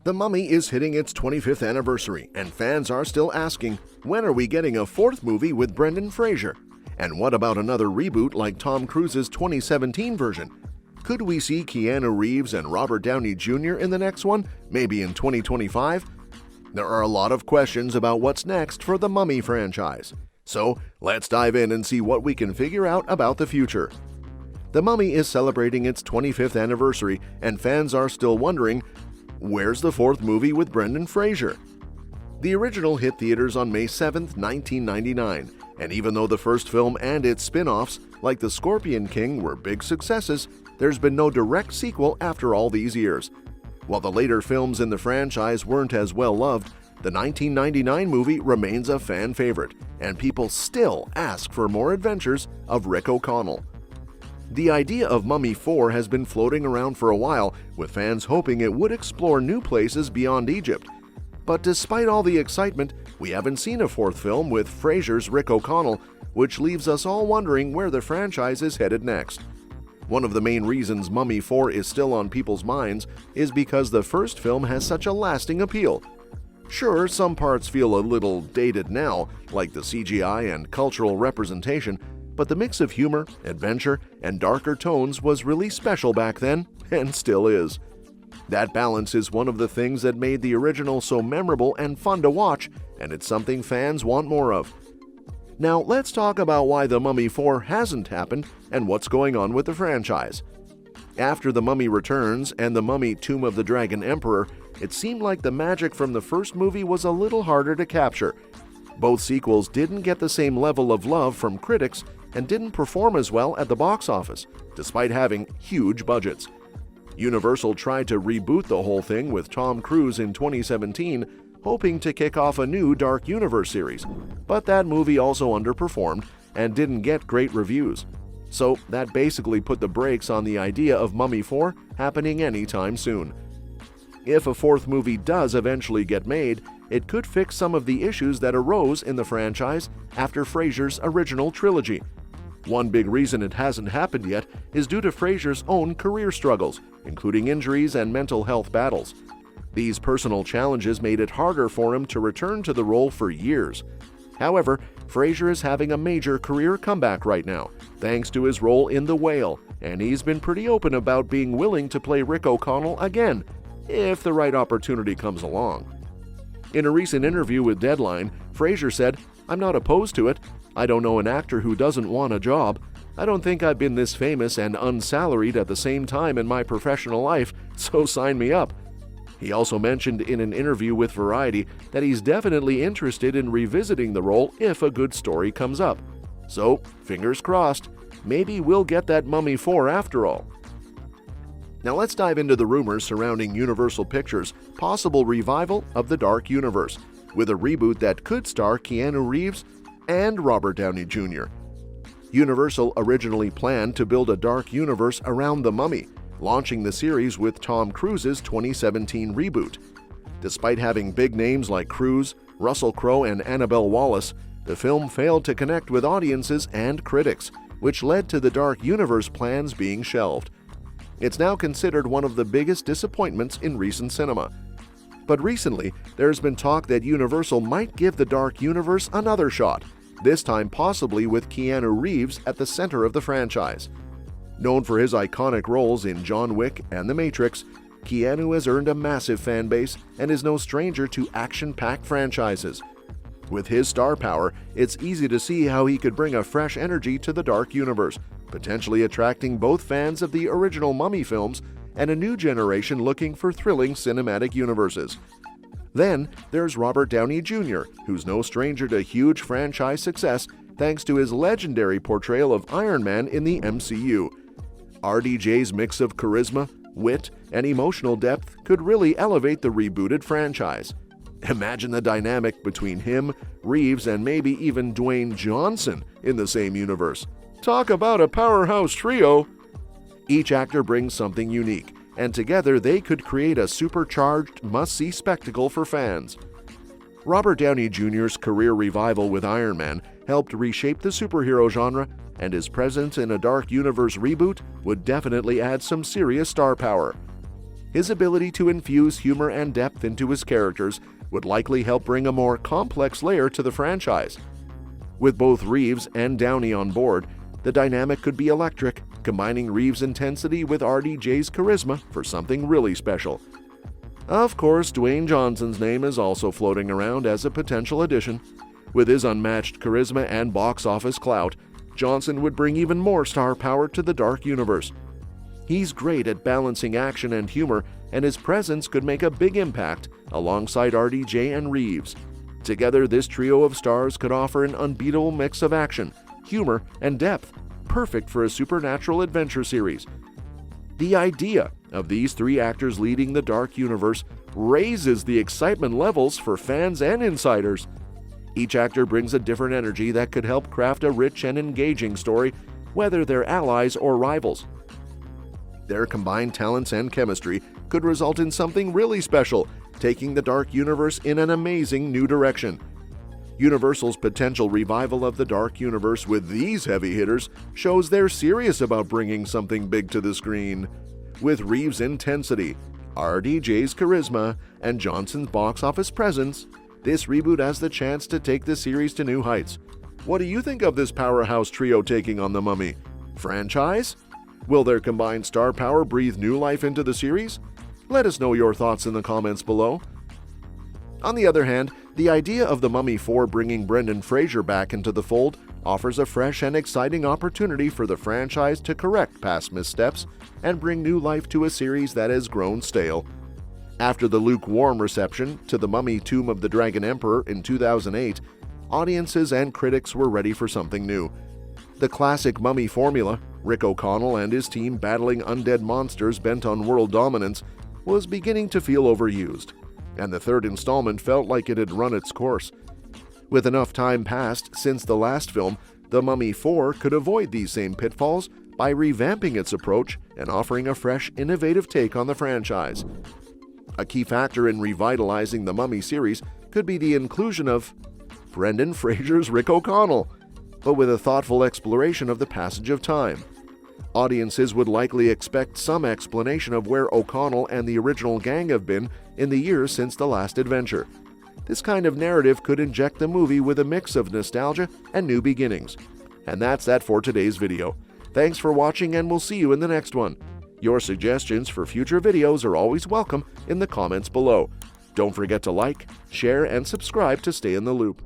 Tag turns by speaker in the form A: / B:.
A: The Mummy is hitting its 25th anniversary, and fans are still asking, when are we getting a fourth movie with Brendan Fraser? And what about another reboot like Tom Cruise's 2017 version? Could we see Keanu Reeves and Robert Downey Jr. in the next one, maybe in 2025? There are a lot of questions about what's next for the Mummy franchise. So let's dive in and see what we can figure out about the future. The Mummy is celebrating its 25th anniversary, and fans are still wondering, where's the fourth movie with Brendan Fraser? The original hit theaters on May 7, 1999, and even though the first film and its spin-offs, like The Scorpion King, were big successes, there's been no direct sequel after all these years. While the later films in the franchise weren't as well loved, the 1999 movie remains a fan favorite, and people still ask for more adventures of Rick O'Connell. The idea of Mummy 4 has been floating around for a while, with fans hoping it would explore new places beyond Egypt. But despite all the excitement, we haven't seen a fourth film with Fraser's Rick O'Connell, which leaves us all wondering where the franchise is headed next. One of the main reasons Mummy 4 is still on people's minds is because the first film has such a lasting appeal. Sure, some parts feel a little dated now, like the CGI and cultural representation, but the mix of humor, adventure, and darker tones was really special back then, and still is. That balance is one of the things that made the original so memorable and fun to watch, and it's something fans want more of. Now let's talk about why The Mummy 4 hasn't happened and what's going on with the franchise. After The Mummy Returns and The Mummy Tomb of the Dragon Emperor, it seemed like the magic from the first movie was a little harder to capture. Both sequels didn't get the same level of love from critics and didn't perform as well at the box office, despite having huge budgets. Universal tried to reboot the whole thing with Tom Cruise in 2017, hoping to kick off a new Dark Universe series, but that movie also underperformed and didn't get great reviews. So that basically put the brakes on the idea of Mummy 4 happening anytime soon. If a fourth movie does eventually get made, it could fix some of the issues that arose in the franchise after Fraser's original trilogy. One big reason it hasn't happened yet is due to Fraser's own career struggles, including injuries and mental health battles. These personal challenges made it harder for him to return to the role for years. However, Fraser is having a major career comeback right now, thanks to his role in The Whale, and he's been pretty open about being willing to play Rick O'Connell again, if the right opportunity comes along. In a recent interview with Deadline, Fraser said, "I'm not opposed to it. I don't know an actor who doesn't want a job. I don't think I've been this famous and unsalaried at the same time in my professional life, so sign me up." He also mentioned in an interview with Variety that he's definitely interested in revisiting the role if a good story comes up. So, fingers crossed, maybe we'll get that Mummy 4 after all. Now let's dive into the rumors surrounding Universal Pictures' possible revival of the Dark Universe, with a reboot that could star Keanu Reeves and Robert Downey Jr. Universal originally planned to build a dark universe around The Mummy, launching the series with Tom Cruise's 2017 reboot. Despite having big names like Cruise, Russell Crowe, and Annabelle Wallis, the film failed to connect with audiences and critics, which led to the Dark Universe plans being shelved. It's now considered one of the biggest disappointments in recent cinema. But recently, there's been talk that Universal might give the Dark Universe another shot, this time possibly with Keanu Reeves at the center of the franchise. Known for his iconic roles in John Wick and The Matrix, Keanu has earned a massive fan base and is no stranger to action-packed franchises. With his star power, it's easy to see how he could bring a fresh energy to the Dark Universe, potentially attracting both fans of the original Mummy films and a new generation looking for thrilling cinematic universes. Then there's Robert Downey Jr., who's no stranger to huge franchise success thanks to his legendary portrayal of Iron Man in the MCU. RDJ's mix of charisma, wit, and emotional depth could really elevate the rebooted franchise. Imagine the dynamic between him, Reeves, and maybe even Dwayne Johnson in the same universe. Talk about a powerhouse trio! Each actor brings something unique, and together they could create a supercharged, must-see spectacle for fans. Robert Downey Jr.'s career revival with Iron Man helped reshape the superhero genre, and his presence in a Dark Universe reboot would definitely add some serious star power. His ability to infuse humor and depth into his characters would likely help bring a more complex layer to the franchise. With both Reeves and Downey on board, the dynamic could be electric, combining Reeves' intensity with RDJ's charisma for something really special. Of course, Dwayne Johnson's name is also floating around as a potential addition. With his unmatched charisma and box office clout, Johnson would bring even more star power to the dark universe. He's great at balancing action and humor, and his presence could make a big impact alongside RDJ and Reeves. Together, this trio of stars could offer an unbeatable mix of action, humor, and depth, perfect for a supernatural adventure series. The idea of these three actors leading the dark universe raises the excitement levels for fans and insiders. Each actor brings a different energy that could help craft a rich and engaging story, whether they're allies or rivals. Their combined talents and chemistry could result in something really special, taking the dark universe in an amazing new direction. Universal's potential revival of the dark universe with these heavy hitters shows they're serious about bringing something big to the screen. With Reeves' intensity, RDJ's charisma, and Johnson's box office presence, this reboot has the chance to take the series to new heights. What do you think of this powerhouse trio taking on The Mummy? Franchise? Will their combined star power breathe new life into the series? Let us know your thoughts in the comments below. On the other hand, the idea of The Mummy 4 bringing Brendan Fraser back into the fold offers a fresh and exciting opportunity for the franchise to correct past missteps and bring new life to a series that has grown stale. After the lukewarm reception to The Mummy: Tomb of the Dragon Emperor in 2008, audiences and critics were ready for something new. The classic Mummy formula, Rick O'Connell and his team battling undead monsters bent on world dominance, was beginning to feel overused, and the third installment felt like it had run its course. With enough time passed since the last film, The Mummy 4 could avoid these same pitfalls by revamping its approach and offering a fresh, innovative take on the franchise. A key factor in revitalizing the Mummy series could be the inclusion of Brendan Fraser's Rick O'Connell, but with a thoughtful exploration of the passage of time. Audiences would likely expect some explanation of where O'Connell and the original gang have been in the years since the last adventure. This kind of narrative could inject the movie with a mix of nostalgia and new beginnings. And that's that for today's video. Thanks for watching, and we'll see you in the next one. Your suggestions for future videos are always welcome in the comments below. Don't forget to like, share, and subscribe to stay in the loop.